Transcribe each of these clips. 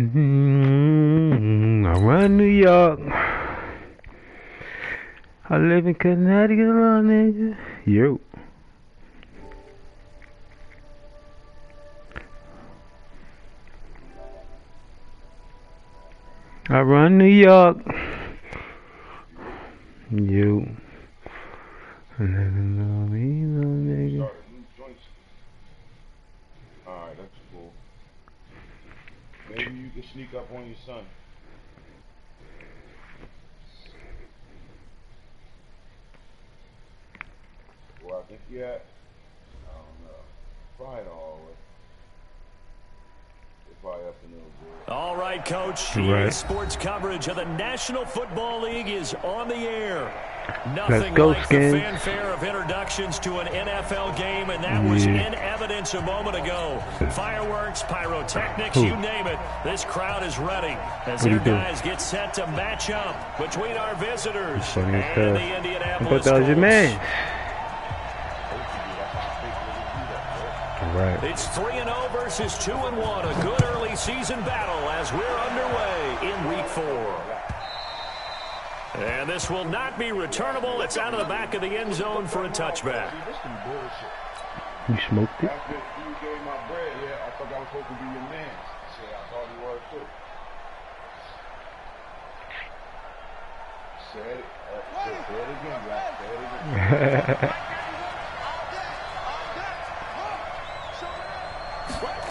I run New York. I live in Connecticut, nigga. Yo. I run New York. You. I never know me, nigga. Alright, that's cool. Maybe you can sneak up on your son. Well, I think you at, I don't know, probably all the way. They're probably up in the good. All right, Coach. Right. Sports coverage of the National Football League is on the air. Let's Nothing go, like Skins. the fanfare of introductions to an NFL game, and that was in evidence a moment ago. Fireworks, pyrotechnics, you name it. This crowd is ready as their guys get set to match up between our visitors and the Indianapolis I thought that was your man. Right. It's 3-0 versus 2-1. A good early season battle as we're underway in Week 4. And this will not be returnable. It's out of the back of the end zone for a touchback. You smoked it? After you gave my bread, yeah, I thought that was supposed to be your man. I thought he was too. Say it again, Black. Say it again.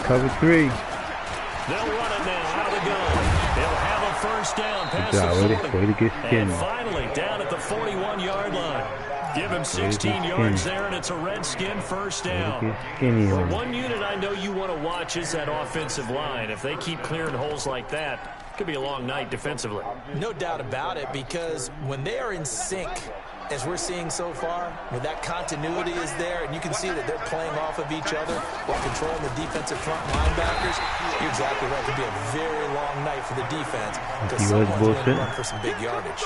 Cover 3. They'll run it now out of the gun. They'll have a first down past the 40. Way to get skinny. And finally down at the 41-yard line. Give him 16 yards there, and it's a Redskin first down. One unit I know you want to watch is that offensive line. If they keep clearing holes like that, it could be a long night defensively. No doubt about it, because when they are in sync, as we're seeing so far, when that continuity is there, and you can see that they're playing off of each other while controlling the defensive front linebackers, you're exactly right. It could be a very long night for the defense because someone's going to run for some big yardage.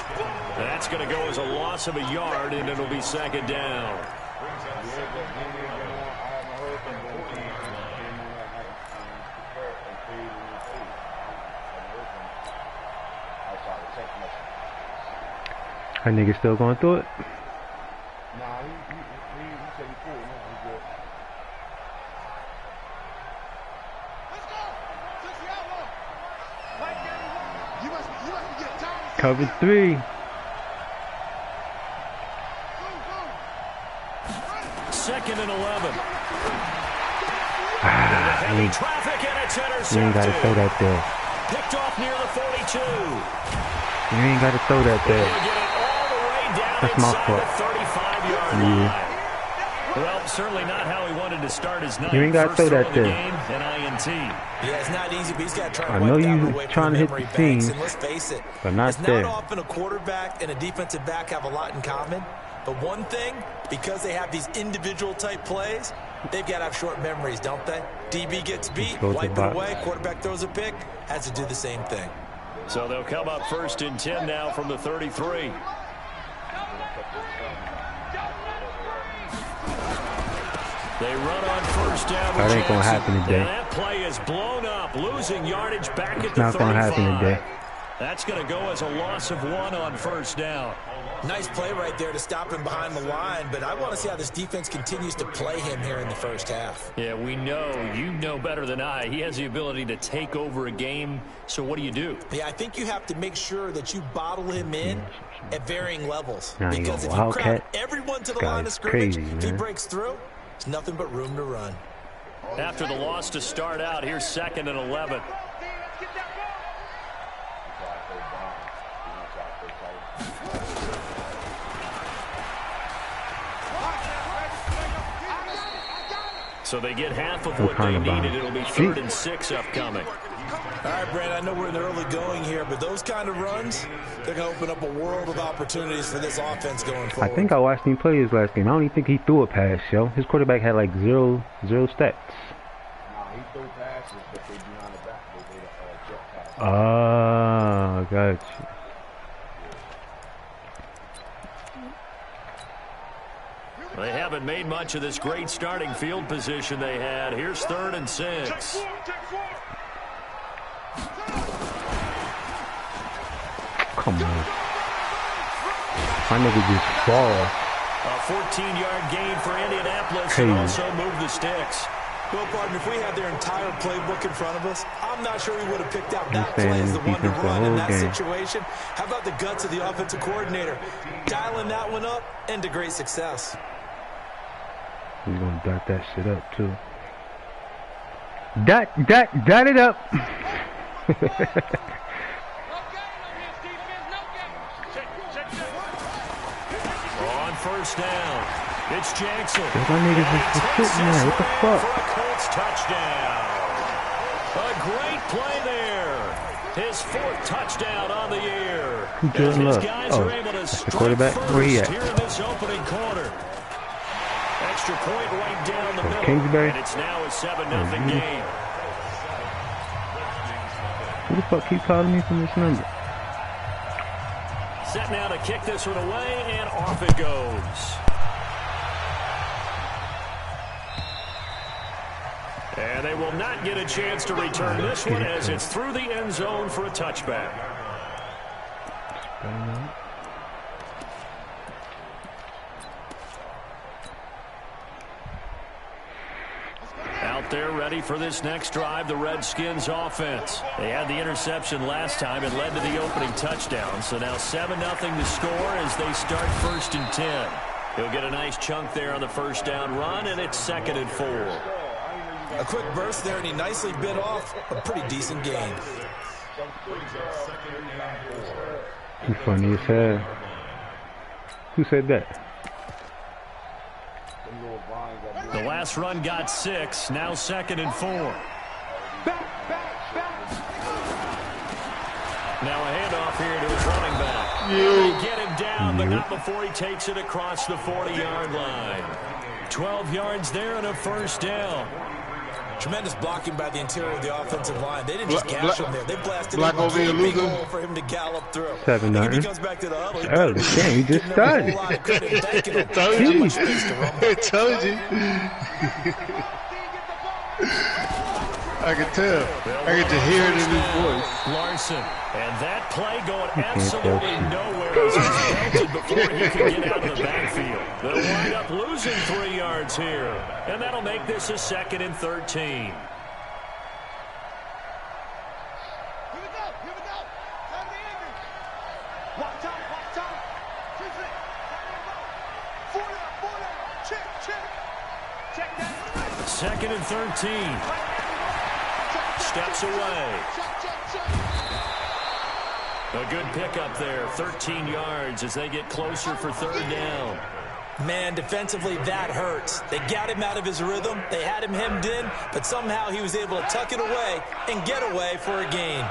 That's going to go as a loss of a yard, and it'll be second down. That nigga still going through it? Nah, he said he cool. No, he's good. Cover 3. Second and 11. Heavy traffic, and it's intercepted. You ain't got to throw that there. Picked off near the 42. You ain't got to throw that there. That's my fault. 35-yard line. Well, certainly not how he wanted to start his night. You ain't got to throw that there. An INT. Yeah, it's not easy, but he's got to try to I know you away trying to hit the seams, and let's face it, but not it's there. not often a quarterback and a defensive back have a lot in common. But one thing, because they have these individual type plays, they've got to have short memories, don't they? DB gets beat, wipe it away, quarterback throws a pick, has to do the same thing. So they'll come up first and 10 now from the 33. They run on first down. That ain't going to happen today. That play is blown up, losing yardage back at the 35. It's not going to happen today. That's going to go as a loss of 1 on first down. Nice play right there to stop him behind the line, but I want to see how this defense continues to play him here in the first half. Yeah, we know. You know better than I. He has the ability to take over a game, so what do you do? Yeah, I think you have to make sure that you bottle him in at varying levels. Now because if you crowd everyone to the line of scrimmage, if he breaks through, it's nothing but room to run. After the loss to start out, here's second and 11. So they get half of what they needed. It'll be 3rd and 6 upcoming. All right, Brad, I know we're in the early going here, but those kind of runs, they're going to open up a world of opportunities for this offense going forward. I think I watched him play his last game. I don't even think he threw a pass, yo. His quarterback had like zero stats. Nah, he threw passes, but they behind the back. They did a jet pass. Ah, got you. They haven't made much of this great starting field position they had. Here's 3rd and 6. My nigga just fall. A 14-yard gain for Indianapolis and also move the sticks. Well, partner, if we had their entire playbook in front of us, I'm not sure we would have picked out that play as the one to run in that situation. How about the guts of the offensive coordinator? Dialing that one up into great success. He's going to dot that shit up, too. Dot it up. On first down, it's Jackson. My niggas just sitting there. What the fuck? For a Colts touchdown. A great play there. His 4th touchdown on the year. Good His luck. guys are able to That's the quarterback. Where he at? here in this opening quarter. Extra point right down the middle. Kingsbury. And it's now a 7-0 game. Who the fuck keep calling me from this number? Set now to kick this one away, and off it goes. And they will not get a chance to return this one as it's through the end zone for a touchback. Out there ready for this next drive, the Redskins offense. They had the interception last time. It led to the opening touchdown. So now 7-0 to score as they start 1st and 10. He'll get a nice chunk there on the first down run, and it's 2nd and 4. A quick burst there, and he nicely bit off a pretty decent gain. You funny as hell. Who said that? The last run got 6, now 2nd and 4. Now a handoff here to his running back. They get him down, but not before he takes it across the 40-yard line. 12 yards there and a first down. Tremendous blocking by the interior of the offensive line. They didn't just gash him there. They blasted him a big hole for him to gallop through. 7-9. He comes back to the huddle. Early game, he just started. I told you. I can tell. I get to hear it in his voice. Larson, and that play going absolutely nowhere as he's belted before he can get out of the backfield. They'll wind up losing 3 yards here, and that'll make this a 2nd and 13. Second and 13. Steps away. A good pickup there. 13 yards as they get closer for 3rd down. Man, defensively, that hurts. They got him out of his rhythm. They had him hemmed in, but somehow he was able to tuck it away and get away for a gain.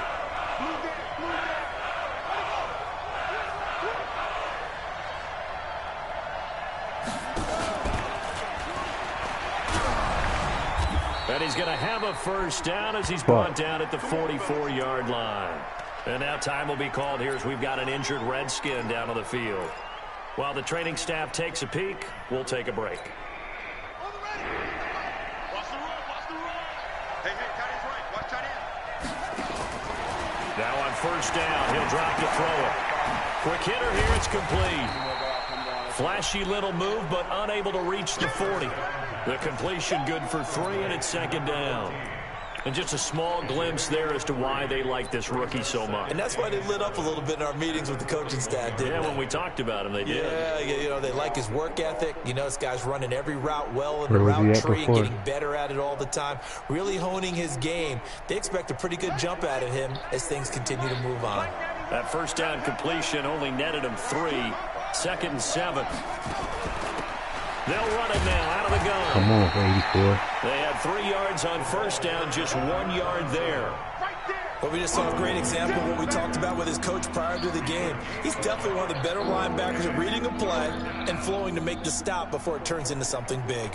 And he's going to have a first down as he's brought down at the 44-yard line. And now time will be called here as we've got an injured Redskin down on the field. While the training staff takes a peek, we'll take a break. Now on first down, he'll drop to throw it. Quick hitter here, it's complete. Flashy little move, but unable to reach the 40. The completion good for 3, and it's 2nd down. And just a small glimpse there as to why they like this rookie so much. And that's why they lit up a little bit in our meetings with the coaching staff, didn't they? When we talked about him, they did. Yeah, you know, they like his work ethic. You know, this guy's running every route well in the route tree and getting better at it all the time, really honing his game. They expect a pretty good jump out of him as things continue to move on. That first down completion only netted him 3. 2nd and 7. They'll run it now out of the gun. Come on, 84. They had 3 yards on first down, just 1 yard there. But we just saw a great example of what we talked about with his coach prior to the game. He's definitely one of the better linebackers at reading a play and flowing to make the stop before it turns into something big.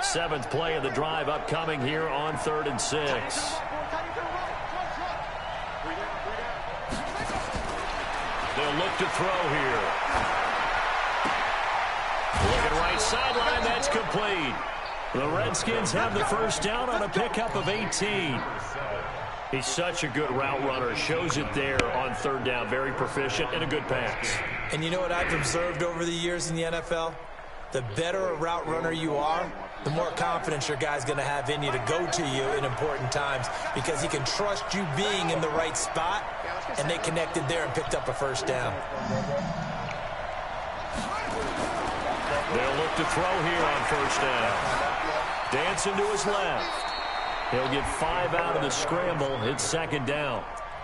Seventh play of the drive upcoming here on 3rd and 6. They'll look to throw here. Looking right sideline, that's complete. The Redskins have the first down on a pickup of 18. He's such a good route runner. Shows it there on third down. Very proficient and a good pass. And you know what I've observed over the years in the NFL? The better a route runner you are, the more confidence your guy's going to have in you to go to you in important times because he can trust you being in the right spot, and they connected there and picked up a first down. They'll look to throw here on first down. Dancing to his left. He'll get 5 out of the scramble. It's second down.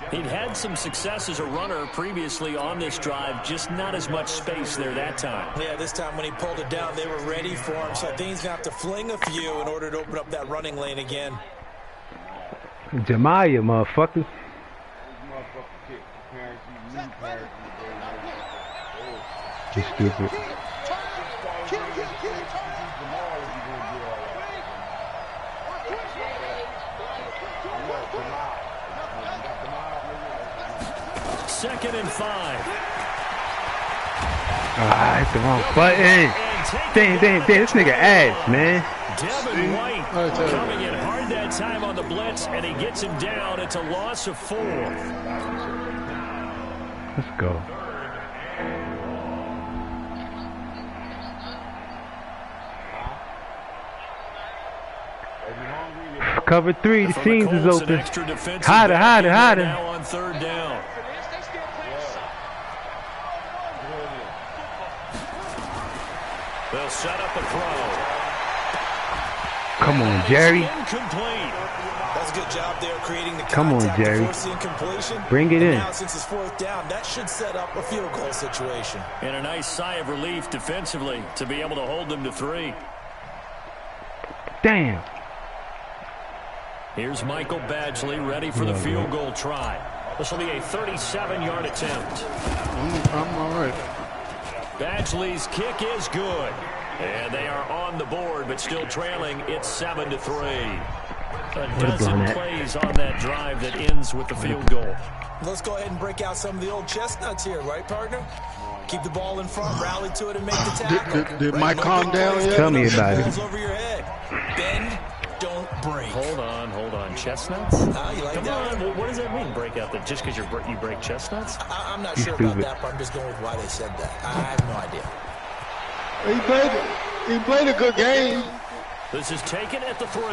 He'd had some success as a runner previously on this drive, just not as much space there that time. Yeah, this time when he pulled it down, they were ready for him, so I think he's going to have to fling a few in order to open up that running lane again. Jemiah, motherfucker. You stupid. Second and 5. Ah, hit the wrong button. Damn, this nigga ass, man. Devin White coming in hard that time on the blitz, and he gets him down. It's a loss of 4. Let's go. Cover 3, the seams is open. Hide it. Now on third down. They'll set up a throw. Come on, Jerry. Incomplete. That's a good job there creating the Come on, Jerry. Bring it in. Now, since it's fourth down, that should set up a field goal situation. And a nice sigh of relief defensively to be able to hold them to 3. Damn. Here's Michael Badgley ready for the field goal try. This will be a 37-yard attempt. I'm all right. Badgley's kick is good. And they are on the board, but still trailing. It's 7-3. A dozen plays on that drive that ends with the field goal. Let's go ahead and break out some of the old chestnuts here, right, partner? Keep the ball in front, rally to it, and make the tackle. Did Mike calm down yet? Tell me about it. Over your head. Bend, don't break. Hold on. Chestnuts? You like Come that? on. What does that mean, break out? Just because you break chestnuts? I'm not sure about that, but I'm just going with why they said that. I have no idea. He played a good game. This is taken at the 3.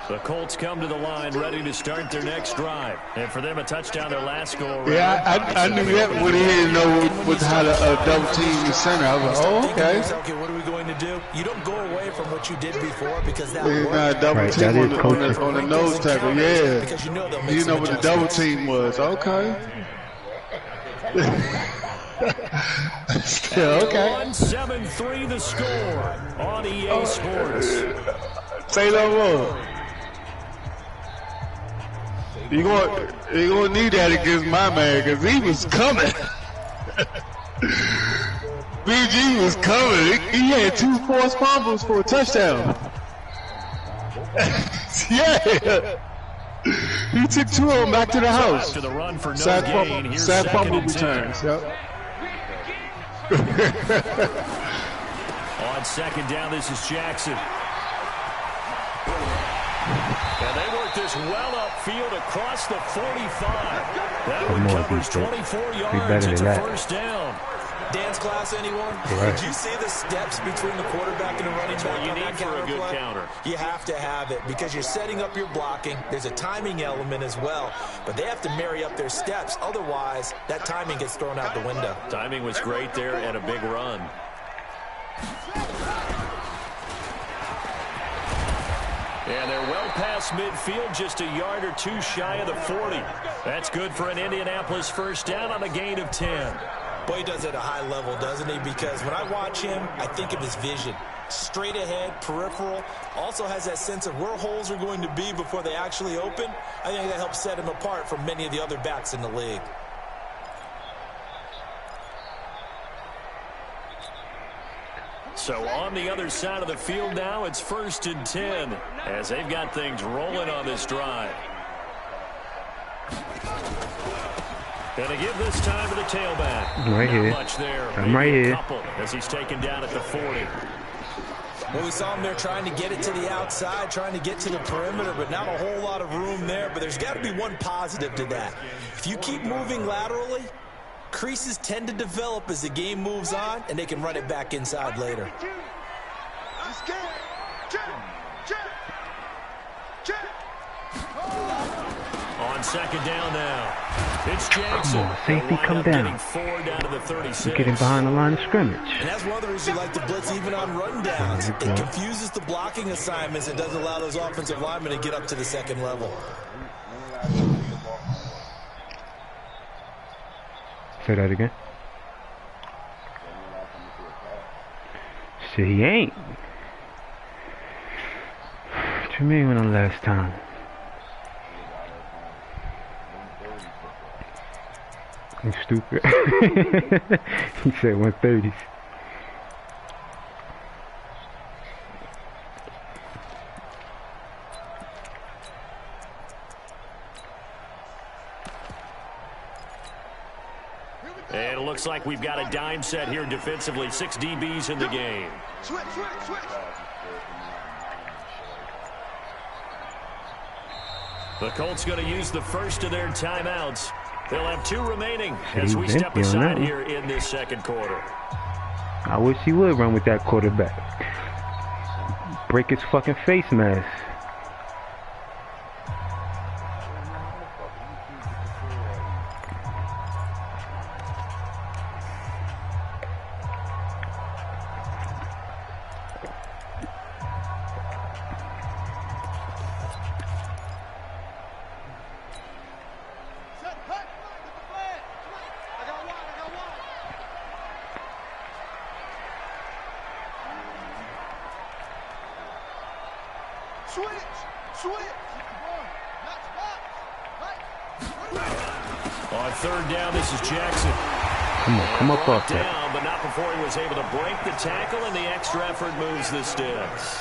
The Colts come to the line ready to start their next drive. And for them, a touchdown their last goal. Yeah, I knew that when he didn't know how to double team the center. I was like, oh, okay. Okay, what are we going to do? You don't go away from what you did before because that worked. worked. Double team on the nose tackle, yeah. Because you know they'll make you know what the double team was. Okay. Okay. 1-7-3 the score on EA Sports. Say no more. You gonna need that against my man because he was coming. BG was coming. He had 2 forced fumbles for a touchdown. Yeah. He took 2 of them back to the house. After the run for no Sad gain, fumble returns. Yep. On second down, this is Jackson. And they work this well upfield across the 45. That one covers 24 yards. It's a first down. Dance class, anyone? Right. Did you see the steps between the quarterback and the running back? What you need for a good counter. You have to have it because you're setting up your blocking. There's a timing element as well. But they have to marry up their steps. Otherwise, that timing gets thrown out the window. Timing was great there and a big run. And they're well past midfield, just a yard or 2 shy of the 40. That's good for an Indianapolis first down on a gain of 10. Boy, he does it at a high level, doesn't he? Because when I watch him, I think of his vision. Straight ahead, peripheral. Also has that sense of where holes are going to be before they actually open. I think that helps set him apart from many of the other backs in the league. So on the other side of the field now, it's 1st and 10 as they've got things rolling on this drive. And they give this time to the tailback. Right Not here. much there. I'm right here. Couple as he's taken down at the 40. Well, we saw him there trying to get it to the outside, trying to get to the perimeter, but not a whole lot of room there. But there's got to be one positive to that. If you keep moving laterally, creases tend to develop as the game moves on, and they can run it back inside later. On 2nd down now. It's Jackson. Come on, safety, come down. 4 down to the 36. You're getting behind the line of scrimmage. And that's one of the reasons you like to blitz even on rundowns. It confuses the blocking assignments and doesn't allow those offensive linemen to get up to the second level. Say that again. Shit, he ain't. What you mean when the last time? You stupid. He said 130s. And it looks like we've got a dime set here defensively. 6 DBs in the game. Switch. The Colts going to use the first of their timeouts. They'll have 2 remaining Shit, as we he's step empty on aside that here in this 2nd quarter. I wish he would run with that quarterback. Break his fucking face mask. On 3rd down, this is Jackson. Come up off that. Down, but not before he was able to break the tackle, and the extra effort moves the sticks.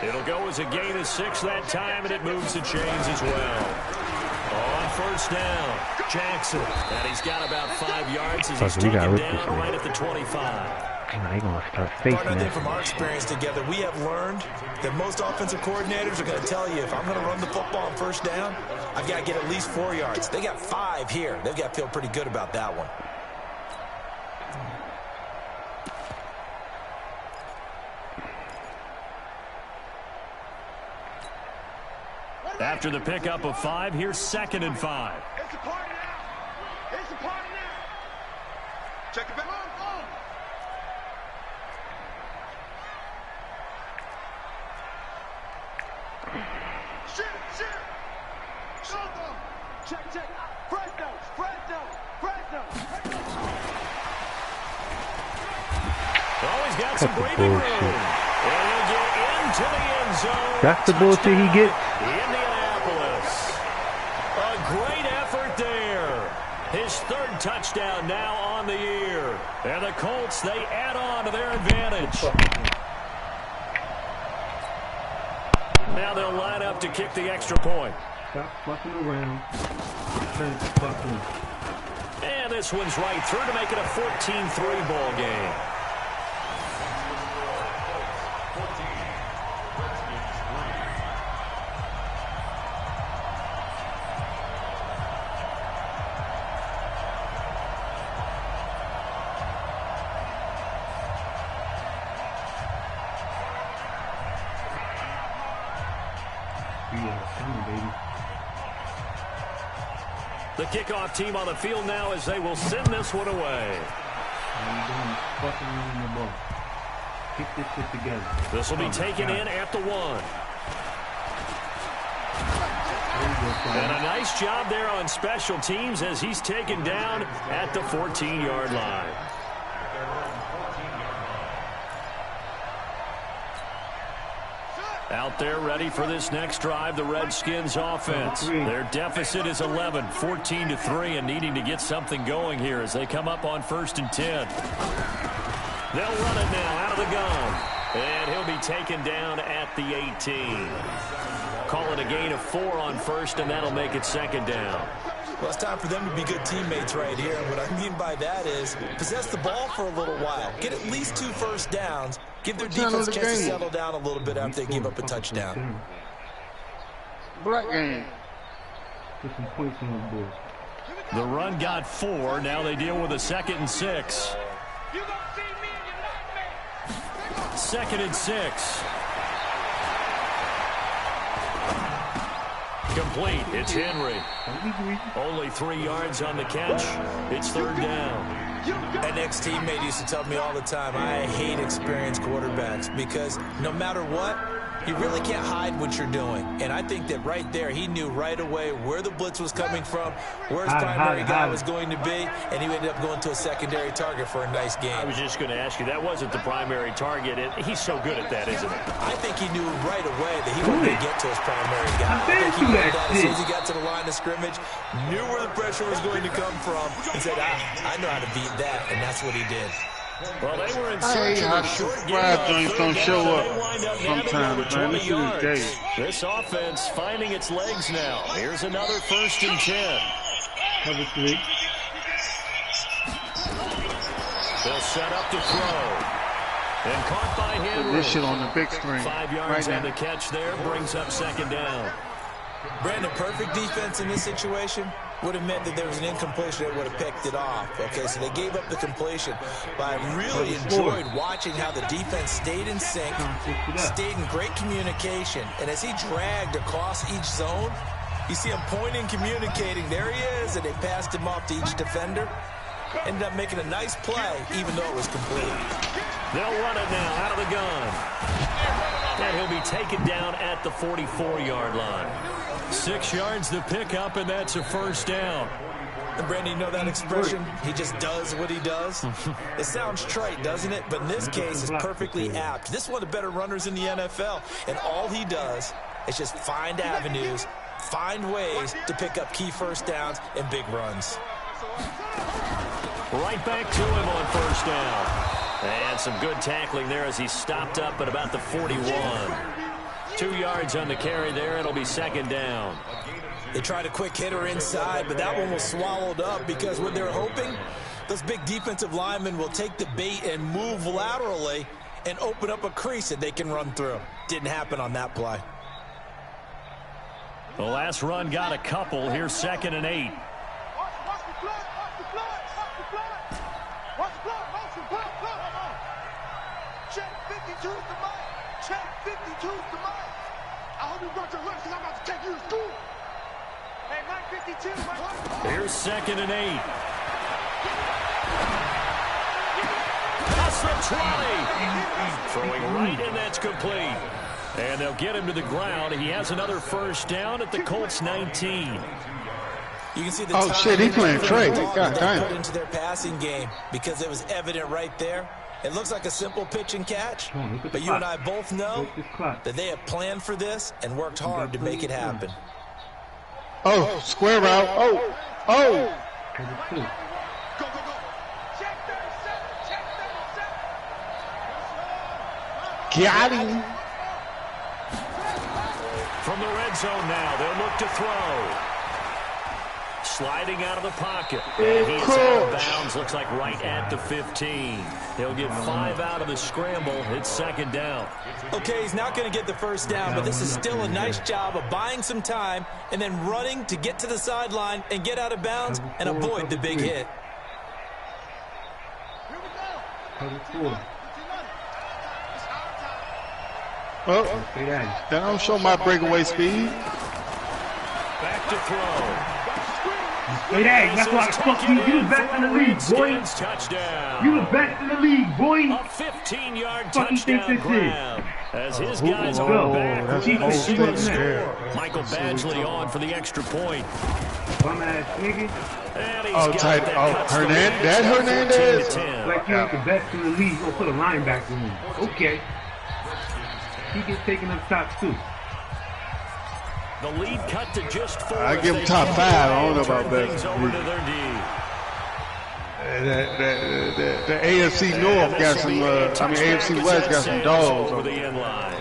It'll go as a gain of 6 that time, and it moves the chains as well. On 1st down, Jackson. And he's got about 5 yards as he's taken down right at the 25. They're going to start facing Partner, I think from that. our experience together, we have learned that most offensive coordinators are going to tell you, if I'm going to run the football on 1st down, I've got to get at least 4 yards. They got 5 here. They've got to feel pretty good about that one. After the pickup of 5, here's 2nd and 5. It's a party now. It's a party now. Check it back. Shit. Check. Fresno. Oh, he's got some breathing room. And he'll get into the end zone. That's the bullshit he gets. Indianapolis. A great effort there. His 3rd touchdown now on the year. And the Colts, they add on to their advantage. Now they'll line up to kick the extra point. Stop fucking around. And this one's right through to make it a 14-3 ball game. The kickoff team on the field now as they will send this one away. Keep this shit together. This will be taken in at the 1. And a nice job there on special teams as he's taken down at the 14-yard line. Out there ready for this next drive, the Redskins offense. Their deficit is 11, 14-3, and needing to get something going here as they come up on 1st and 10. They'll run it now out of the gun. And he'll be taken down at the 18. Call it a gain of 4 on first, and that'll make it second down. Well, it's time for them to be good teammates right here. And what I mean by that is possess the ball for a little while. Get at least 2 first downs. Give their defense a chance to settle down a little bit after they give up a touchdown. Black game. Put some points on the board. The run got 4. Now they deal with a 2nd and 6. 2nd and 6. Complete. It's Henry. Only 3 yards on the catch. It's 3rd down. An ex-teammate used to tell me all the time, I hate experienced quarterbacks because no matter what, you really can't hide what you're doing. And I think that right there, he knew right away where the blitz was coming from, where his primary guy was going to be, and he ended up going to a secondary target for a nice game. I was just going to ask you, that wasn't the primary target. He's so good at that, isn't he? I think he knew right away that he wanted to get to his primary guy. I think he knew that as soon as he got to the line of scrimmage, knew where the pressure was going to come from, and said, I know how to beat that, and that's what he did. Well, they were in search of a short game. Don't show up sometimes, man. This is gay. This offense finding its legs now. Here's another 1st and 10. Cover 3. They'll set up to throw. And caught by Henry. This shit on the big screen. 5 yards on the catch there. Brings up 2nd down. Brandon, perfect defense in this situation would have meant that there was an incompletion that would have picked it off. Okay, so they gave up the completion. But I really enjoyed watching how the defense stayed in sync, stayed in great communication. And as he dragged across each zone, you see him pointing, communicating. There he is, and they passed him off to each defender. Ended up making a nice play, even though it was complete. They'll run it now out of the gun. And he'll be taken down at the 44-yard line. 6 yards to pick up, and that's a 1st down. And Brandon, you know that expression? He just does what he does. It sounds trite, doesn't it? But in this case, it's perfectly apt. This is one of the better runners in the NFL. And all he does is just find avenues, find ways to pick up key first downs and big runs. Right back to him on 1st down. And some good tackling there as he stopped up at about the 41. 2 yards on the carry there. It'll be 2nd down. They tried a quick hitter inside, but that one was swallowed up because what they're hoping, those big defensive linemen will take the bait and move laterally and open up a crease that they can run through. Didn't happen on that play. The last run got a couple. Here's 2nd and 8. Check 52's the mic. Check 52's the mic. I hope you brought your lunch because I'm about to take you to school. Hey, Mike 52, Mike. Here's 2nd and 8. That's the 20. Throwing right, and that's complete. And they'll get him to the ground. He has another 1st down at the Colts 19. You can see the he playing Trey. God damn. Put into their passing game because it was evident right there. It looks like a simple pitch and catch, but you and I both know that they have planned for this and worked hard to make it happen. Oh, square route. Oh. Go, go, go. Check 37. Check 37. Got him. From the red zone now, they'll look to throw. Sliding out of the pocket. And he's out of bounds. Looks like right at the 15. He'll get 5 out of the scramble. It's 2nd down. Okay, he's not going to get the 1st down, but this is still a nice job of buying some time and then running to get to the sideline and get out of bounds and avoid the big hit. Oh, that don't show my breakaway speed. Back to throw. Hey, that's why fuck you. You the best in the league, boy. Touchdown. You the best in the league, boy. A 15-yard touchdown grab. As his guys are back. Michael Badgley on for the extra point. Bum ass nigga. Tight. Hernandez. Like you ain't the best in the league. You'll put a linebacker in. Okay. He gets taken up top too. The lead cut to just 4. I give him top 5. I don't know about that. Over to their D. The AFC North got some, AFC West got some dogs over the end line.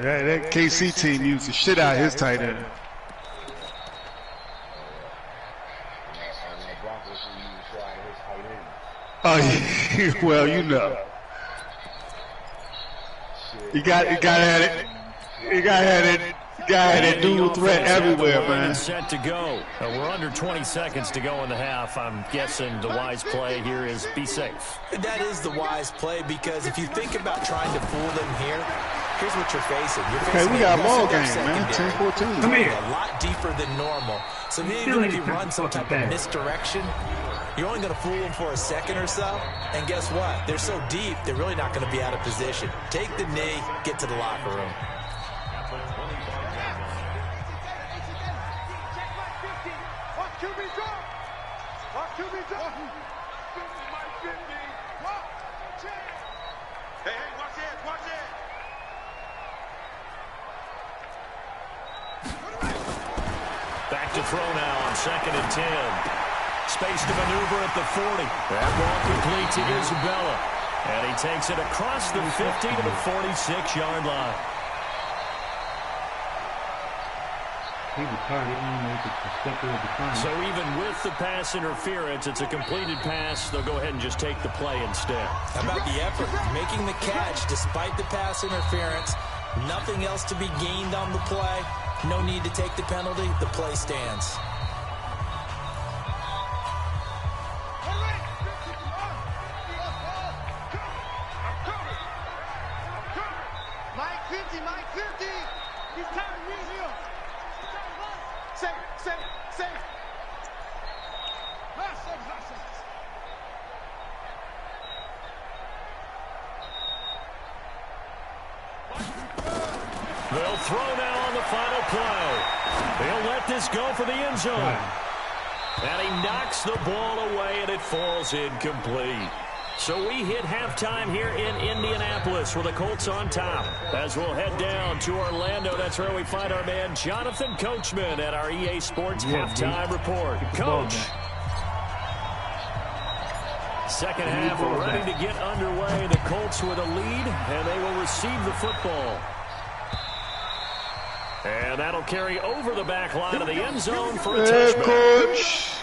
That KC team used the shit out of his tight end. Oh, yeah. Well, you know. You got at it. You got at it. Guy that dual threat everywhere, man. Set to go. We're under 20 seconds to go in the half. I'm guessing the wise play here is be safe. That is the wise play, because if you think about trying to fool them here, here's what you're facing. We got a ball game, man. 10-14. Come here. A lot deeper than normal. So even if you run some type of misdirection, you're only going to fool them for a second or so. And guess what? They're so deep, they're really not going to be out of position. Take the knee, get to the locker room. Back to throw now on 2nd and 10. Space to maneuver at the 40. That ball complete to Isabella. And he takes it across the 50 to the 46-yard line. He was tired. He didn't make it to step over the time. So even with the pass interference, it's a completed pass. They'll go ahead and just take the play instead. How about the effort? Making the catch despite the pass interference. Nothing else to be gained on the play. No need to take the penalty. The play stands. Mike 50, Mike 50. He's tired of being here. Safe. Last seconds. They'll throw now on the final play. They'll let this go for the end zone. And he knocks the ball away, and it falls incomplete. So we hit halftime here in Indianapolis with the Colts on top. As we'll head down to Orlando, that's where we find our man Jonathan Coachman at our EA Sports halftime report. Coach. Second half ready to get underway. The Colts with a lead, and they will receive the football. And that'll carry over the back line of the end zone for a touchback. Coach.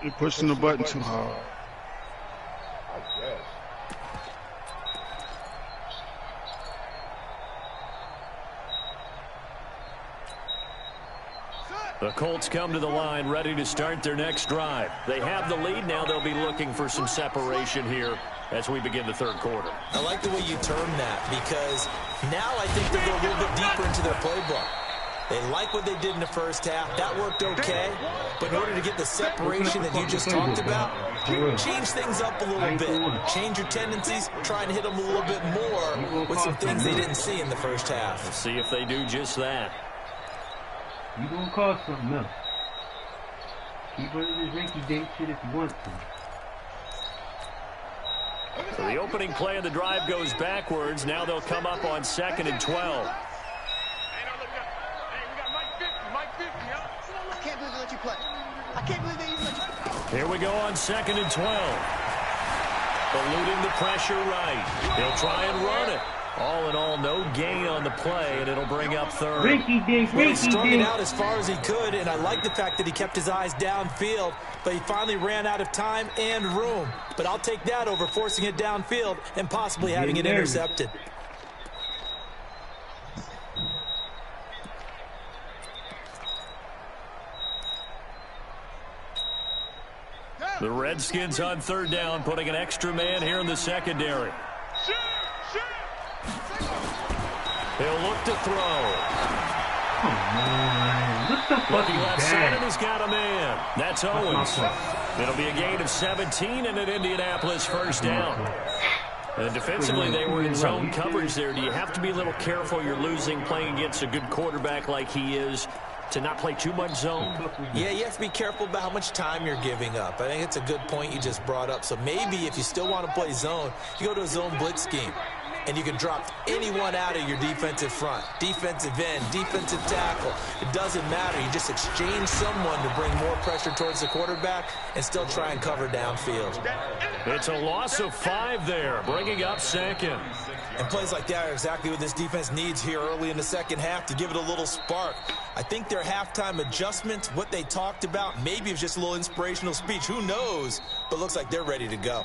You're pushing the button too hard. I guess. The Colts come to the line ready to start their next drive. They have the lead. Now they'll be looking for some separation here as we begin the third quarter. I like the way you term that, because now I think they'll go a little bit deeper into their playbook. They like what they did in the first half. That worked okay. But in order to get the separation that you just talked about, change things up a little bit. Change your tendencies. Try and hit them a little bit more with some things they didn't see in the first half. Let's see if they do just that. You gonna call something else. Keep running this rinky-dink shit if you want to. So the opening play of the drive goes backwards. Now they'll come up on 2nd and 12. I can't believe they let you play. I can't believe they even let you play. Here we go on 2nd and 12. Eluding the pressure right. He'll try and run it. All in all, no gain on the play, and it'll bring up third. Rinky-dink, Well, he strung it rinky-dink. out as far as he could, and I like the fact that he kept his eyes downfield, but he finally ran out of time and room. But I'll take that over forcing it downfield and possibly having it intercepted. The Redskins on third down, putting an extra man here in the secondary. He'll look to throw. Come on. What the fuck Looking is left side, and that? he's got a man. That's Owens. It'll be a gain of 17 and an Indianapolis first down. And defensively, they were in zone coverage there. Do you have to be a little careful? You're losing playing against a good quarterback like he is. to not play too much zone? Yeah, you have to be careful about how much time you're giving up. I think it's a good point you just brought up. So maybe if you still want to play zone, you go to a zone blitz scheme. And you can drop anyone out of your defensive front, defensive end, defensive tackle. It doesn't matter. You just exchange someone to bring more pressure towards the quarterback and still try and cover downfield. It's a loss of 5 there, bringing up second. And plays like that are exactly what this defense needs here early in the second half to give it a little spark. I think their halftime adjustments, what they talked about, maybe it was just a little inspirational speech. Who knows? But looks like they're ready to go.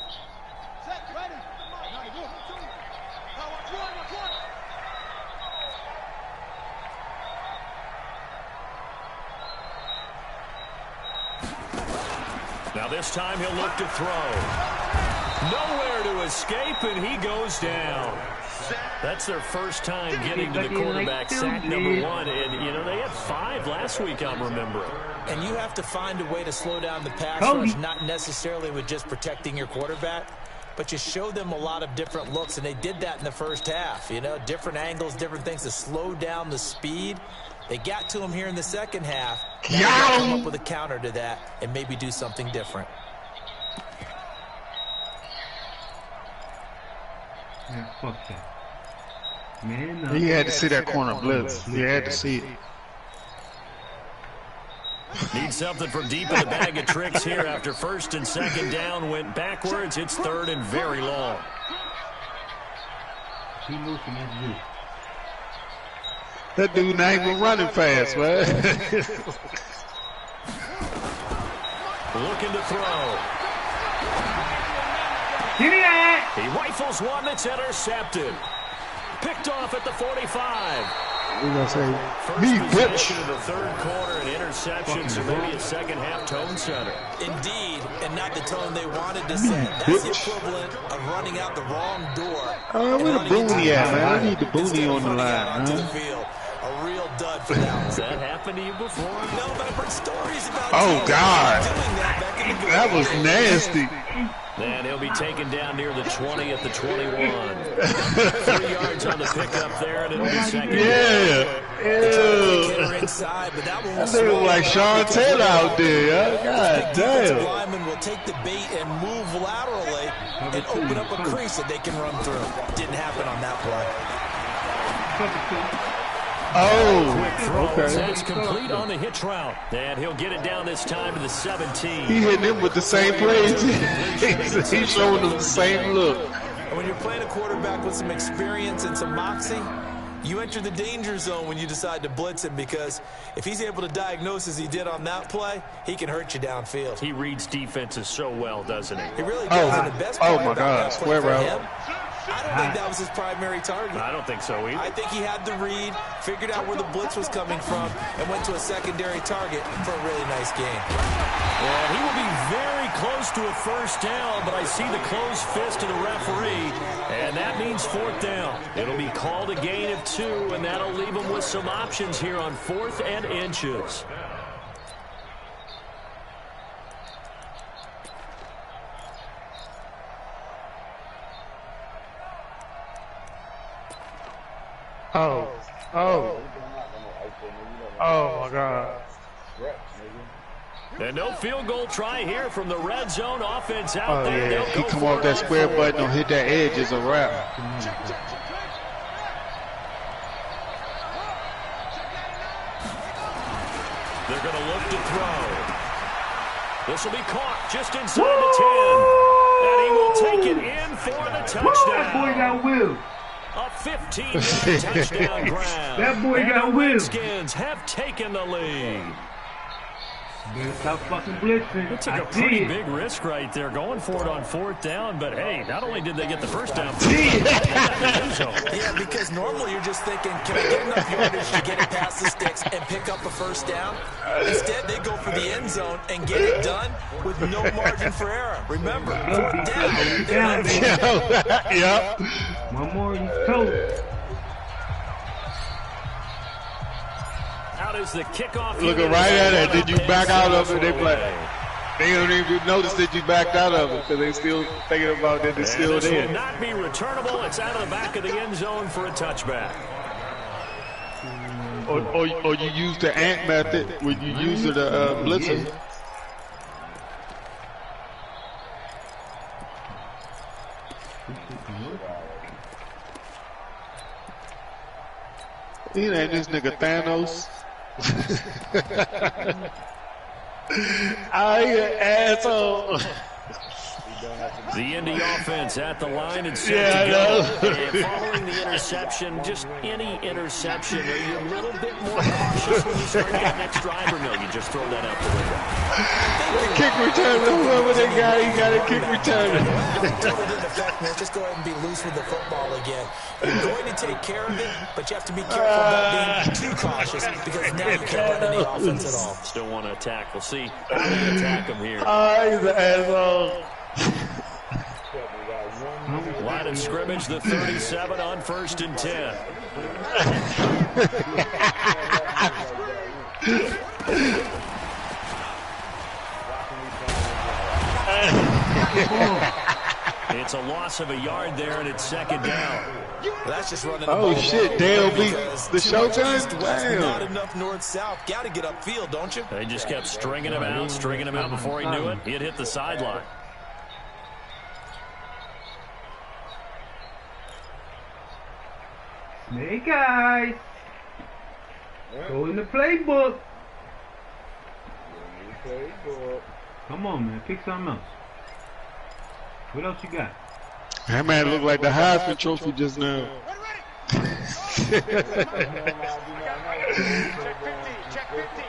Now this time he'll look to throw. Nowhere to escape, and he goes down. That's their first time getting to the quarterback, sack number 1. And, you know, they had 5 last week, I'm remembering. And you have to find a way to slow down the pass rush, not necessarily with just protecting your quarterback, but you show them a lot of different looks, and they did that in the first half. You know, different angles, different things to slow down the speed. They got to him here in the second half. Now they got to come up with a counter to that and maybe do something different. Yeah, fuck that. Man, He had to see that corner blitz. He had to see it. Need something from deep in the bag of tricks here after first and second down went backwards. It's third and very long. He moved from his view. That dude not even running fast, man. Looking to throw. Give me that! He rifles one that's intercepted. Picked off at the 45. We're going to say, First me, possession bitch. of the third quarter and interception, so maybe a second half tone setter. Indeed, and not the tone they wanted to set. That's the equivalent of running out the wrong door. Where the boonie at, man? I need the boonie on the line, Onto the man. field. A real dud for that one. Has that happened to you before? No, but I've heard stories about Oh, teams God. doing that back in the good That was days. nasty. And he'll be taken down near the 20 at the 21. 3 yards on the pickup there, and it'll be second. Yeah. Get Ew. her inside, but that one was That look like Sean Taylor out there. Huh? God Defensive damn. lineman will take the bait and move laterally and open up a crease that they can run through. Didn't happen on that play. Oh, Throws, okay. it's complete on the hitch route. And he'll get it down this time to the 17. He hitting him with the same plays. He's showing them the same look. And when you're playing a quarterback with some experience and some moxie, you enter the danger zone when you decide to blitz him, because if he's able to diagnose as he did on that play, he can hurt you downfield. He reads defenses so well, doesn't he? He really does. And the best Oh, part my about God. that play Square for route. him, I don't think that was his primary target. I don't think so either. I think he had the read, figured out where the blitz was coming from, and went to a secondary target for a really nice game. Well, he will be very close to a first down, but I see the closed fist of the referee, and that means fourth down. It'll be called a gain of 2, and that'll leave him with some options here on 4th and inches. Oh, my God. And no field goal try here from the red zone offense out Oh, there. yeah. They'll He go come for off it that on square 4th. button or hit that edge is a wrap. They're going to look to throw. This will be caught just inside the 10. And he will take it in for the touchdown. That boy got will. A 15-yard touchdown grab. That boy And got the will. Redskins have taken the lead. Better stop fucking blitzing. They took a I pretty did. big risk right there, going for it on 4th down. But, hey, not only did they get the first down, Yeah, because normally you're just thinking, can I get enough yardage to get it past the sticks and pick up a first down? Instead, they go for the end zone and get it done with no margin for error. Remember, 4th down. Down, baby. Yep. One more, he's toast. out is the kickoff. Looking right at it. Did you back out of it? They don't even notice that you backed out of it because they still thinking about that it's still this there. will not be returnable. It's out of the back of the end zone for a touchback. Or you use the ant method when you use the blitzer. You ain't this nigga Thanos. I an asshole. The Indy offense at the line and set to go. And following the interception, just any interception, are you a little bit more cautious when you start that next drive, or no, you just throw that out the window? Kick return, whoever they got, he got a kick return. Just go ahead and be loose with the football again. You're going to take care of it, but you have to be careful about being too cautious, because now you can't run any offense at all. Still want to attack. We'll see how they attack him here. He's an asshole. Line of scrimmage, the 37 on 1st and 10. It's a loss of a yard there, and it's 2nd down. Well, that's just running. Oh shit! Dale beat the showtime. Damn. Not enough north-south. Got to get upfield, don't you? They just kept stringing him out before he knew it. He'd hit the sideline. Hey guys, go in the playbook. Come on, man, pick something else. What else you got? That man looked like the Heisman Trophy just now. Check 15, check 15.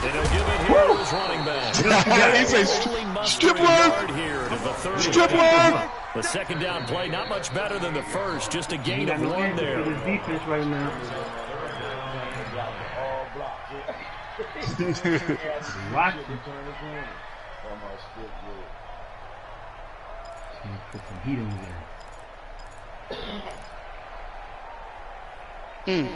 They don't give it here to his running back. He said, strip work! Strip work! The 2nd down play, not much better than the first, just a gain of 1 there. For this defense right now. Watch it. Put some heat on there.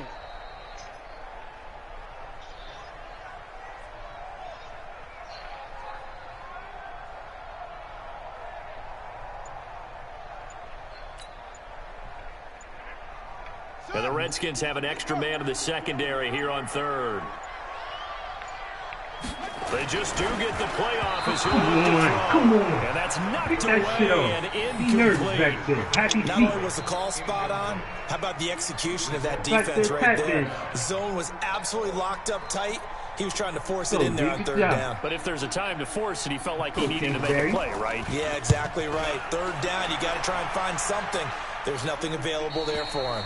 And the Redskins have an extra man in the secondary here on 3rd. They just do get the playoff as he'll look to throw. Come on. And that's knocked that shit away off. and Be nervous incomplete. back there. Happy Not feet. only was the call spot on, how about the execution of that defense right there? The zone was absolutely locked up tight. He was trying to force it in there on 3rd down. But if there's a time to force it, he felt like he needed to make a play, right? Yeah, exactly right. 3rd down, you got to try and find something. There's nothing available there for him.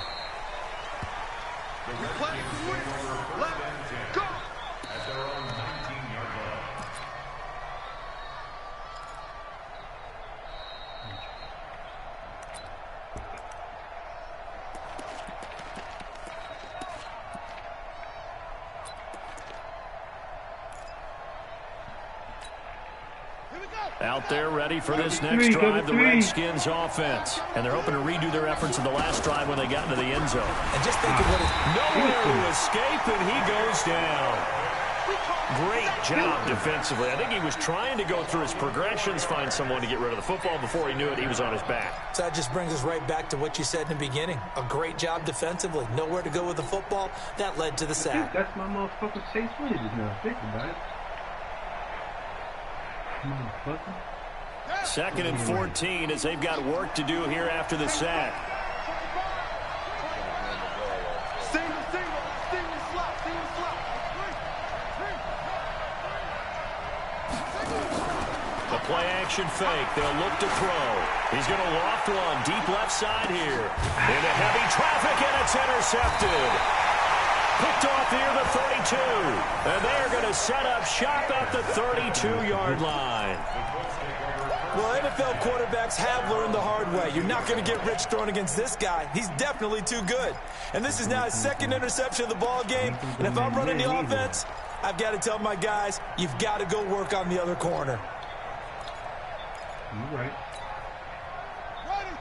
Let's go. Out there ready for this next drive, the Redskins offense. And they're hoping to redo their efforts in the last drive when they got into the end zone. And just think of what Nowhere to escape, and he goes down. Great job defensively. I think he was trying to go through his progressions, find someone to get rid of the football. Before he knew it, he was on his back. So that just brings us right back to what you said in the beginning. A great job defensively. Nowhere to go with the football. That led to the sack. That's my motherfucking Chase Wiggins now. Think about it. Motherfucker. 2nd and 14 as they've got work to do here after the sack. Single slot. The play action fake. They'll look to throw. He's going to loft one deep left side here. Into heavy traffic, and it's intercepted. Picked off near the 32. And they're going to set up shop at the 32-yard line. Well, NFL quarterbacks have learned the hard way. You're not going to get rich throwing against this guy. He's definitely too good. And this is now his 2nd interception of the ball game. And if I'm running the offense, I've got to tell my guys, you've got to go work on the other corner. You're right.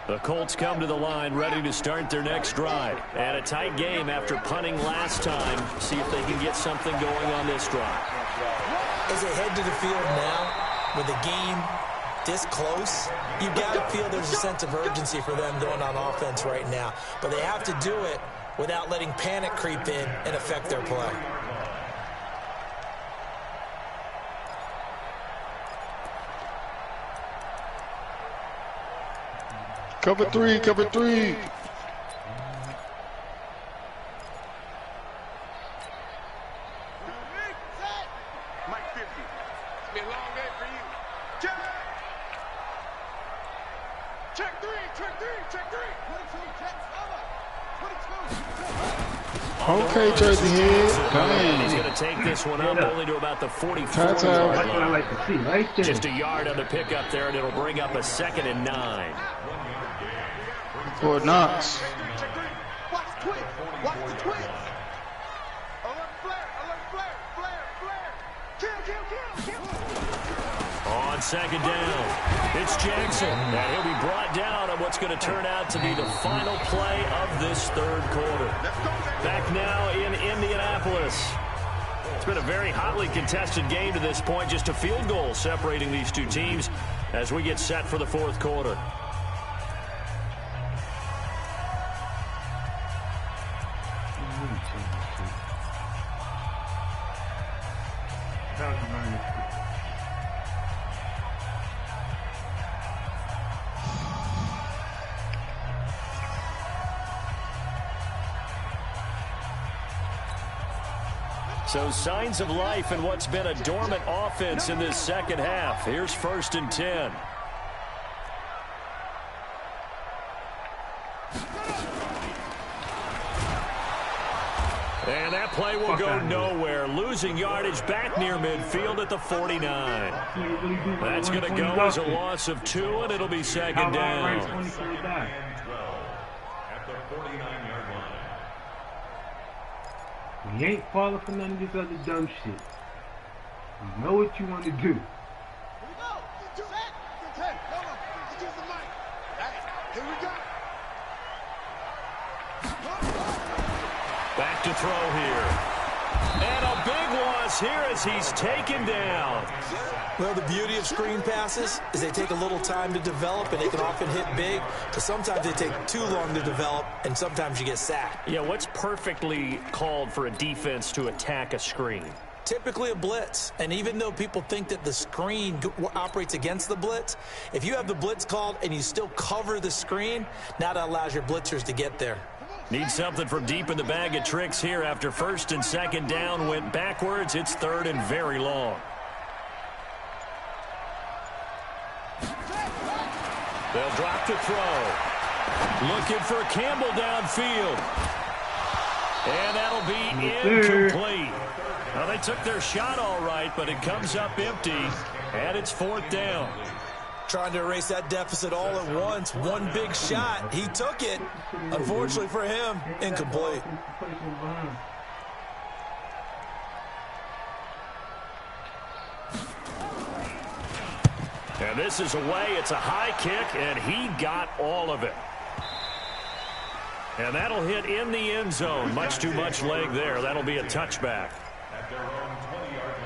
The Colts come to the line ready to start their next drive. And a tight game after punting last time. See if they can get something going on this drive. As they head to the field now with a game this close, you got to feel there's a sense of urgency for them going on offense right now. But they have to do it without letting panic creep in and affect their play. Cover three, cover three. Mike 50. It's been a long day for you. Check. Check three, check three, check three. 22, check cover. 22. Okay, Jersey head. He's going to take this one up only to about the 44-yard line. That's what I like to see, right there. Just a yard on the pickup there, and it'll bring up a 2nd and 9. For Knox. Check three. Watch the twins. Watch the twins. Alert flare, flare. Kill. On 2nd down, it's Jackson. And he'll be brought down on what's going to turn out to be the final play of this 3rd quarter. Back now in Indianapolis. It's been a very hotly contested game to this point. Just a field goal separating these two teams as we get set for the 4th quarter. So signs of life in what's been a dormant offense in this 2nd half. Here's 1st and 10. And that play will go nowhere. Losing yardage back near midfield at the 49. That's going to go as a loss of 2, and it'll be 2nd down. At the 49-yard line. You ain't falling for none of this other dumb shit. You know what you want to do. Here we go. Set. 10. No. Excuse the mic. Hey, here we go. Back to throw here. And a big loss here as he's taken down. Well, the beauty of screen passes is they take a little time to develop, and they can often hit big, but sometimes they take too long to develop, and sometimes you get sacked. Yeah, what's perfectly called for a defense to attack a screen? Typically a blitz, and even though people think that the screen operates against the blitz, if you have the blitz called and you still cover the screen, now that allows your blitzers to get there. Need something from deep in the bag of tricks here after 1st and 2nd down went backwards. It's 3rd and very long. They'll drop to throw. Looking for Campbell downfield. And that'll be incomplete. Well, they took their shot all right, but it comes up empty, and it's 4th down. Trying to erase that deficit all at once. One big shot. He took it. Unfortunately for him, incomplete. And this is away. It's a high kick, and he got all of it. And that'll hit in the end zone. Much too much leg there. That'll be a touchback. At their own 20-yard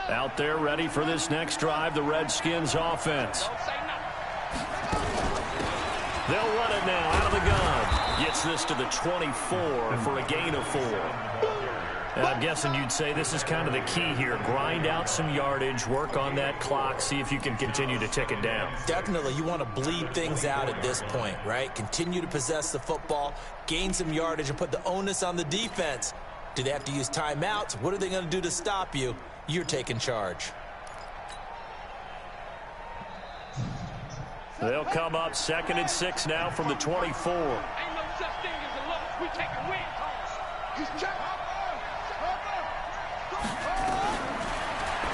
line. Out there ready for this next drive, the Redskins offense. They'll run it now out of the gun. Gets this to the 24 for a gain of 4. And I'm guessing you'd say this is kind of the key here. Grind out some yardage, work on that clock, see if you can continue to tick it down. Definitely, you want to bleed things out at this point, right? Continue to possess the football, gain some yardage, and put the onus on the defense. Do they have to use timeouts? What are they going to do to stop you? You're taking charge. They'll come up 2nd and 6 now from the 24. Ain't no such thing as a loss. We take a win. He's checked.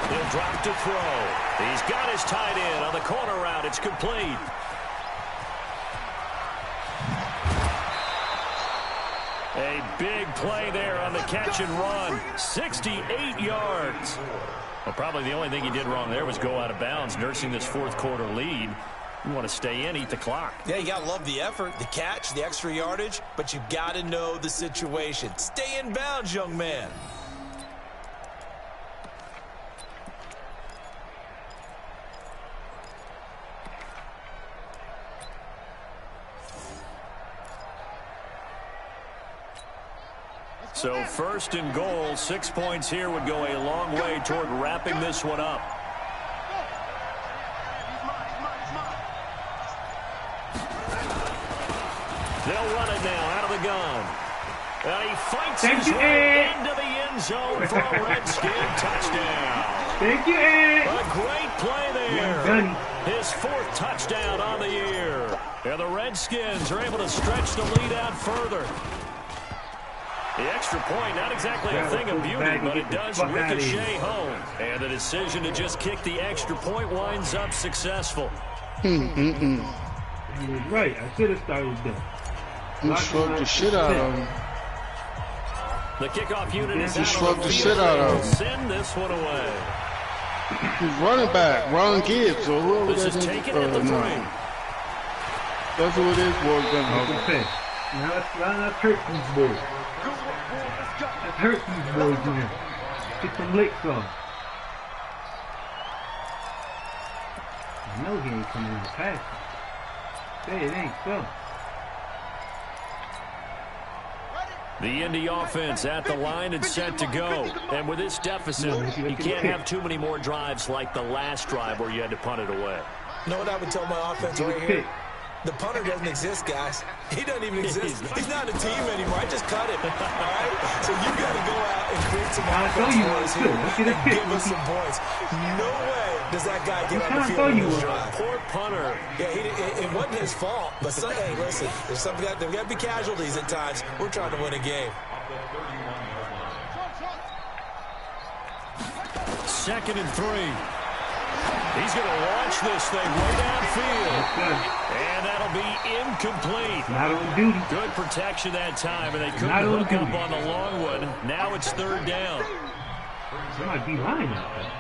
He'll drop to throw. He's got his tight end on the corner route. It's complete. A big play there on the catch and run. 68 yards. Well, probably the only thing he did wrong there was go out of bounds, nursing this 4th quarter lead. You want to stay in, eat the clock. Yeah, you got to love the effort, the catch, the extra yardage, but you got to know the situation. Stay in bounds, young man. So first and goal, 6 points here would go a long way toward wrapping this one up. They'll run it now out of the gun. And he fights his way into the end zone for a Redskin touchdown. Thank you, Ed. A great play there. His 4th touchdown on the year. And the Redskins are able to stretch the lead out further. The extra point, not exactly a thing of beauty, but it does ricochet home. And the decision to just kick the extra point winds up successful. He was right. I should have started there. You shrugged the shit out of him. The kickoff unit is out shrugged of the the shit out of him. Send this one away. He's running back, Ron Gibbs, or whoever This that is is. taken at the 3. That's who it is, boys. Okay. Now let's hurt these boys. Let's hurt these boys now. Get some licks on. I know he ain't coming out past it. Say it ain't so. The Indy offense at the line and set to go. And with this deficit, you can't have too many more drives like the last drive where you had to punt it away. You know what I would tell my offense right here? The punter doesn't exist, guys. He doesn't even exist. He's not a team anymore. I just cut him. All right? So you got to go out and create some offense for us here and give us some points. No way does that guy get on the field in this drive. Poor punter. Yeah, it wasn't his fault. But, hey, listen, there's got to be casualties at times. We're trying to win a game. 2nd and 3. He's going to launch this thing way downfield. And that'll be incomplete. Not on duty. Good protection that time, and they couldn't hook up on the long one. Now it's 3rd down. They might be lying out there.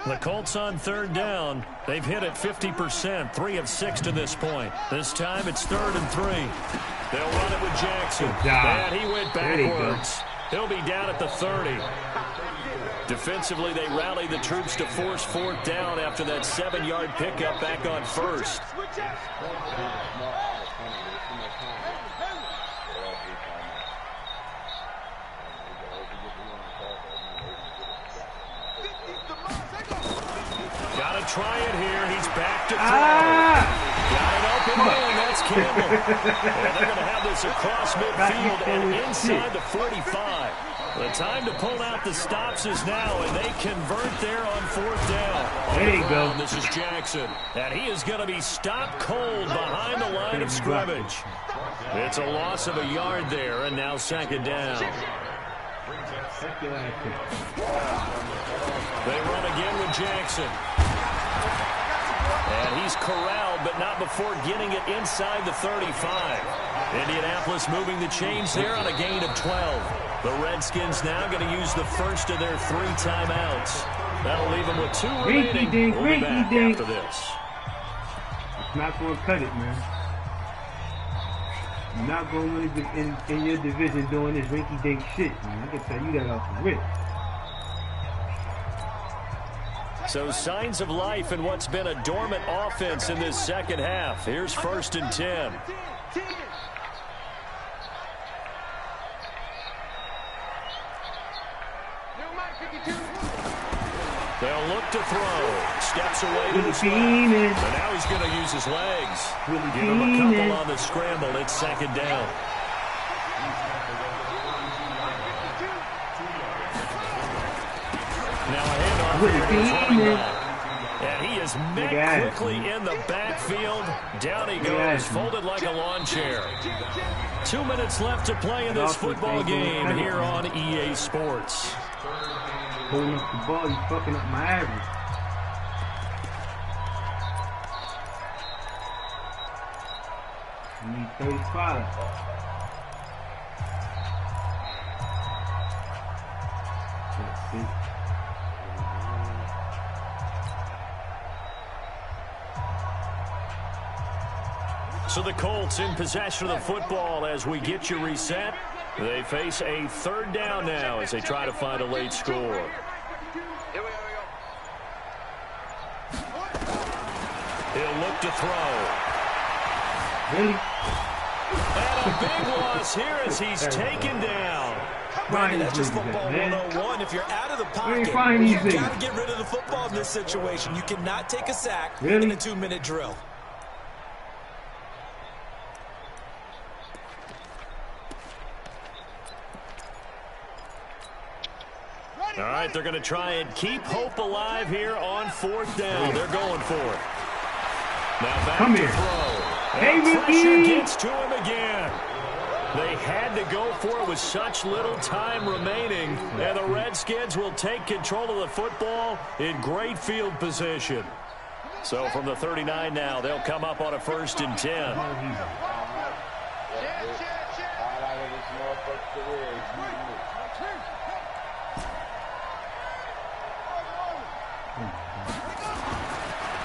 The Colts on 3rd down. They've hit it 50%, 3 of 6 to this point. This time it's 3rd and 3. They'll run it with Jackson. And he went backwards. He'll be down at the 30. Defensively, they rally the troops to force 4th down after that 7-yard pickup back on 1st. Got to try it here. He's back to throw. Got it open man. That's Campbell. And they're going to have this across midfield and inside the 45. The time to pull out the stops is now, and they convert there on 4th down. There you go. This is Jackson, and he is going to be stopped cold behind the line of scrimmage. It's a loss of a yard there, and now 2nd down. They run again with Jackson. And he's corralled, but not before getting it inside the 35. Indianapolis moving the chains there on a gain of 12. The Redskins now going to use the first of their 3 timeouts. That'll leave them with 2 remaining. We'll be back after this. It's not going to cut it, man. You're not going to win in your division doing this rinky-dink shit, man. I can tell you that off the rip. So signs of life in what's been a dormant offense in this 2nd half. Here's 1st and 10. They'll look to throw. Steps away to the spot. And now he's going to use his legs. Give him a couple on the scramble. It's 2nd down. Now a handoff here to his running back. And he is met quickly in the backfield. Down he goes, folded like a lawn chair. 2 minutes left to play in this football game here on EA Sports. Holding up the ball, he's fucking up my average. I need 35. That's it. So the Colts in possession of the football as we get you reset. They face a 3rd down now as they try to find a late score. He'll look to throw. Really? And a big loss here as he's taken down. Brandon, that's just football 101. If you're out of the pocket, you've got to get rid of the football in this situation. You cannot take a sack in a 2-minute drill. All right, they're going to try and keep hope alive here on 4th down. They're going for it. Now back to throw. And pressure gets to him again. They had to go for it with such little time remaining, and the Redskins will take control of the football in great field position. So from the 39 now, they'll come up on a 1st and 10.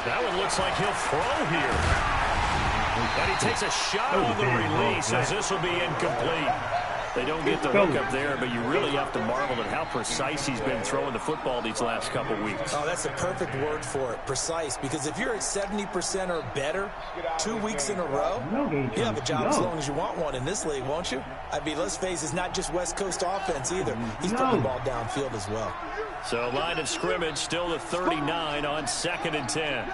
That one looks like he'll throw here. And he takes a shot on the release as this will be incomplete. They don't get the hook up there, but you really have to marvel at how precise he's been throwing the football these last couple weeks. Oh, that's a perfect word for it, precise, because if you're at 70% or better 2 weeks in a row, you have a job as long as you want one in this league, won't you? I mean, let's face it, it's not just West Coast offense either. He's putting the ball downfield as well. So line of scrimmage still the 39 on 2nd and 10.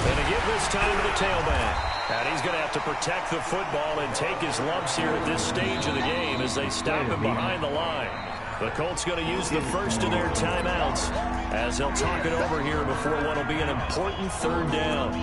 And to give this time to the tailback. And he's going to have to protect the football and take his lumps here at this stage of the game as they stop him behind the line. The Colts going to use the first of their timeouts as they'll talk it over here before what will be an important 3rd down.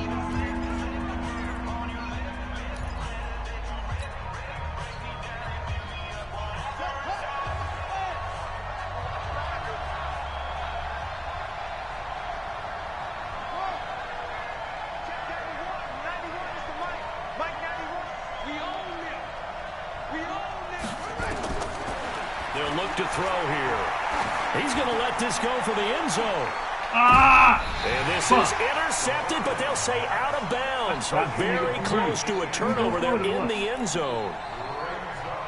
Go for the end zone. And this is intercepted, but they'll say out of bounds. So very close to a turnover there in the end zone.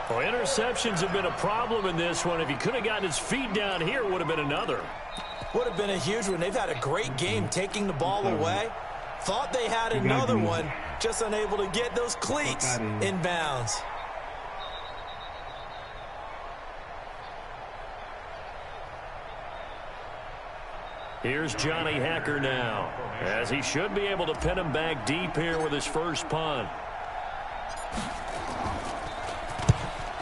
Well, interceptions have been a problem in this one. If he could have gotten his feet down here, it would have been another. Would have been a huge one. They've had a great game taking the ball away. Thought they had another one, just unable to get those cleats in bounds. Here's Johnny Hacker now, as he should be able to pin him back deep here with his first punt.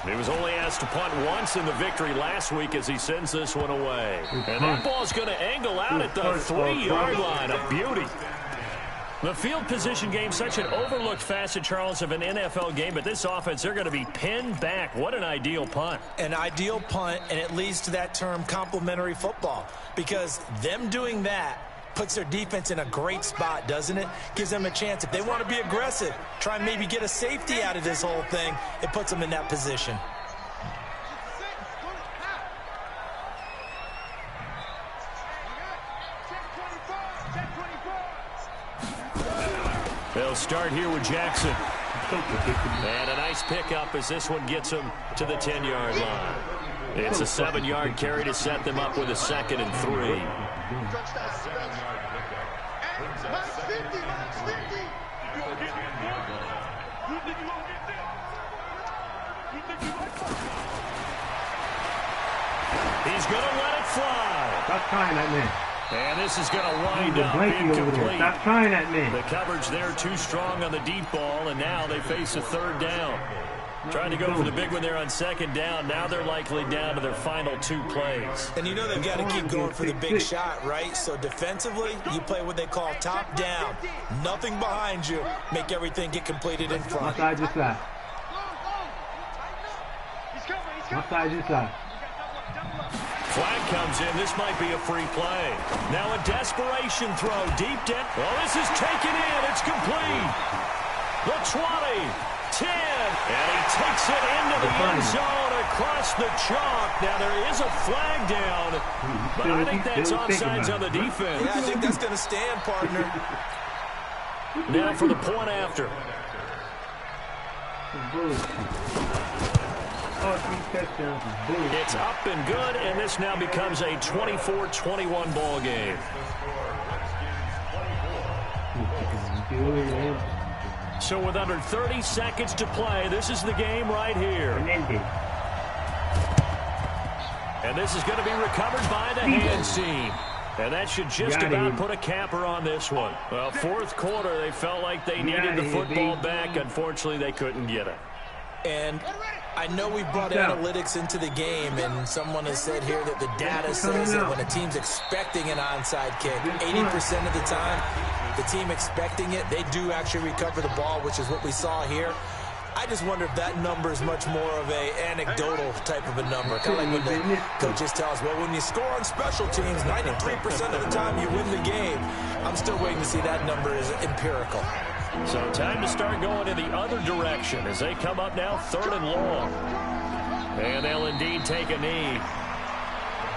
He was only asked to punt once in the victory last week as he sends this one away. And that ball's going to angle out at the 3-yard line. A beauty. The field position game, such an overlooked facet, Charles, of an NFL game, but this offense, they're going to be pinned back. What an ideal punt. An ideal punt, and it leads to that term complementary football, because them doing that puts their defense in a great spot, doesn't it? Gives them a chance. If they want to be aggressive, try and maybe get a safety out of this whole thing, it puts them in that position. They'll start here with Jackson. And a nice pickup as this one gets him to the 10-yard line. It's a 7-yard carry to set them up with a 2nd and 3. He's going to let it fly. Stop trying that man. And this is going to wind up incomplete. Stop trying that man. The coverage there too strong on the deep ball, and now they face a 3rd down. Trying to go for the big one there on 2nd down. Now they're likely down to their final 2 plays. And you know they've got to keep going for the big shot, right? So defensively, you play what they call top down. Nothing behind you. Make everything get completed in front. One side, just side. One side, just side. Flag comes in. This might be a free play. Now a desperation throw deep down. Well, this is taken in. It's complete. The 20, 10, and he takes it into the end zone across the chalk. Now there is a flag down, but I think that's offsides on the defense. Yeah, I think that's going to stand, partner. Now for the point after. It's up and good, and this now becomes a 24-21 ball game. So with under 30 seconds to play, this is the game right here. And this is going to be recovered by the hands team. And that should just about put a capper on this one. Well, fourth quarter, they felt like they needed the football back. Unfortunately, they couldn't get it. And I know we brought analytics into the game, and someone has said here that the data says that when a team's expecting an onside kick, 80% of the time, the team expecting it, they do actually recover the ball, which is what we saw here. I just wonder if that number is much more of a anecdotal type of a number. Kind of like when the coaches tell us, well, when you score on special teams, 93% of the time you win the game. I'm still waiting to see that number is empirical. So time to start going in the other direction as they come up now 3rd and long. And they'll indeed take a knee.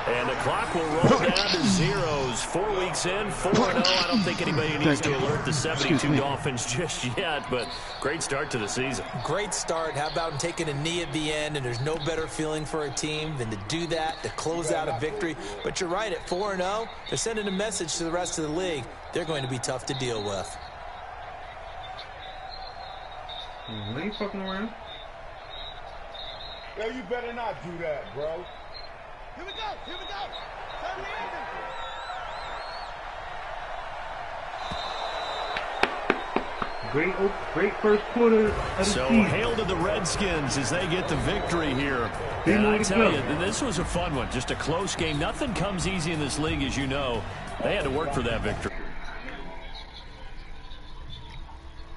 And the clock will roll down to zeros. 4 weeks in, 4-0. I don't think anybody needs to alert the 72 Dolphins just yet, but great start to the season. Great start. How about taking a knee at the end? And there's no better feeling for a team than to do that, to close out a victory. But you're right, at 4-0, they're sending a message to the rest of the league. They're going to be tough to deal with. They ain't fucking around. Yo, you better not do that, bro. Here we go. Here we go. Time to end it. Great first quarter of the season. Hail to the Redskins as they get the victory here. And I tell you, this was a fun one. Just a close game. Nothing comes easy in this league, as you know. They had to work for that victory.